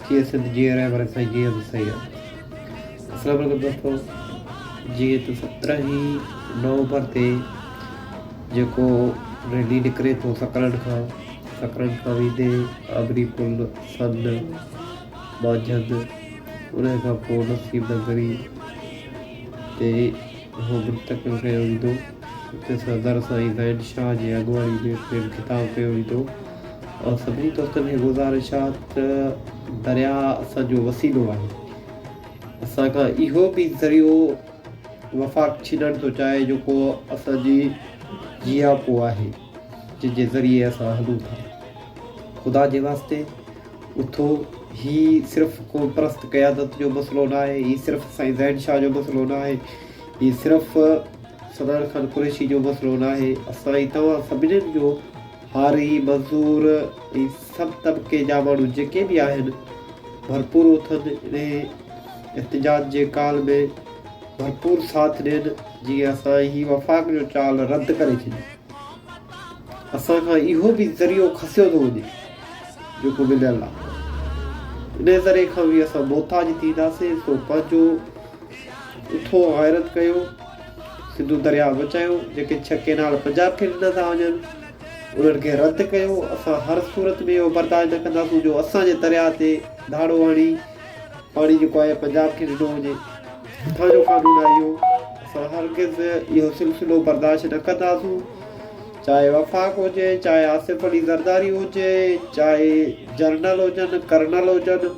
जीअं सिंध जीअं रहबर साईं जीअं त सही आहे। अस्सलाम वालेकुम दोस्तों, जीअं त 17 नवंबर ते जेको रैली निकिरे थो सकरनि खां वेंदे आबरी पुल सन मांझंद, उन खां पोइ नसीब नगरी ते उहो मुंतक़िल कयो वेंदो। उते सरदार साईं ज़ैन शाह जी अॻुवाणी में पिणु ख़िताबु कयो वेंदो। और सभिनी दोस्तनि खे गुज़ारिश आहे त दरिया असांजो वसीलो आहे। असां खां इहो बि ज़रियो वफ़ाक़ छीनणु थो चाहे जेको असांजी जियापो आहे, जंहिंजे ज़रिए असां हलूं था। ख़ुदा जे वास्ते उथो, ही सिर्फ़ु क़ौम परस्त क़यादत जो मसइलो न आहे, ही सिर्फ़ु साईं ज़ैन शाह जो मसइलो न आहे, ही सिर्फ़ु सदार ख़ान कुरैशी जो मसइलो न आहे। असां ई तव्हां सभिनीनि जो हारी मज़दूर ऐं सभु तबिके जा माण्हू जेके बि आहिनि भरपूर उथनि इन एहतिजाज जे काल में भरपूर साथ ॾियनि, जीअं असां ही वफ़ाक़ जो चाल रद्द करे छॾियूं। असां खां इहो बि ज़रियो खसियो थो वञे जेको मिलियल आहे, इन ज़रिए खां बि असां मोहताज थींदासीं। सो पंहिंजो उथो गैरत कयो, सिंधु दरिया बचायो। जेके 6 केनाल पंजाब खे ॾिना था वञनि उन्हनि खे रद्द कयो। असां हर सूरत में इहो बर्दाश्त न कंदासीं जो असांजे दरिया ते धाड़ो हणी पाणी जेको आहे पंजाब खे ॾिनो वञे। किथां जो कानून आहे इहो? असां हरगिज़ इहो सिलसिलो बर्दाश्त न कंदासीं। चाहे वफ़ाक़ हुजे, चाहे आसिफ अली ज़रदारी हुजे, चाहे जनरल हुजनि, कर्नल हुजनि,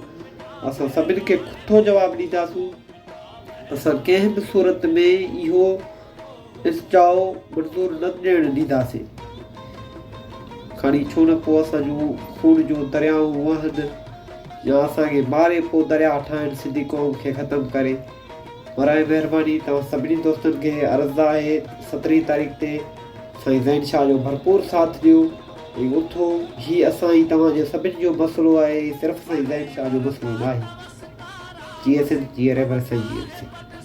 असां सभिनि खे खुथो जवाबु ॾींदासीं। असां कंहिं बि सूरत में इहो इस्चाओ मंज़ूर न ॾियणु ॾींदासीं। खणी छो न पोइ असांजूं खून जूं दरियाऊं वहनि या असांखे मारे पोइ दरिया ठाहिनि सिंधी क़ौम खे ख़तमु करे। बराए महिरबानी तव्हां सभिनी दोस्तनि खे अर्ज़ु आहे 17 तारीख़ ते साईं ज़ैन शाह जो भरपूर साथ ॾियो ऐं उथो। ही असां ई तव्हांजे सभिनी जो मसइलो आहे, सिर्फ़ु साईं ज़ैन शाह जो मसइलो न आहे। जीअं सिंध जीअं रहबर साईं जीअं सिंध।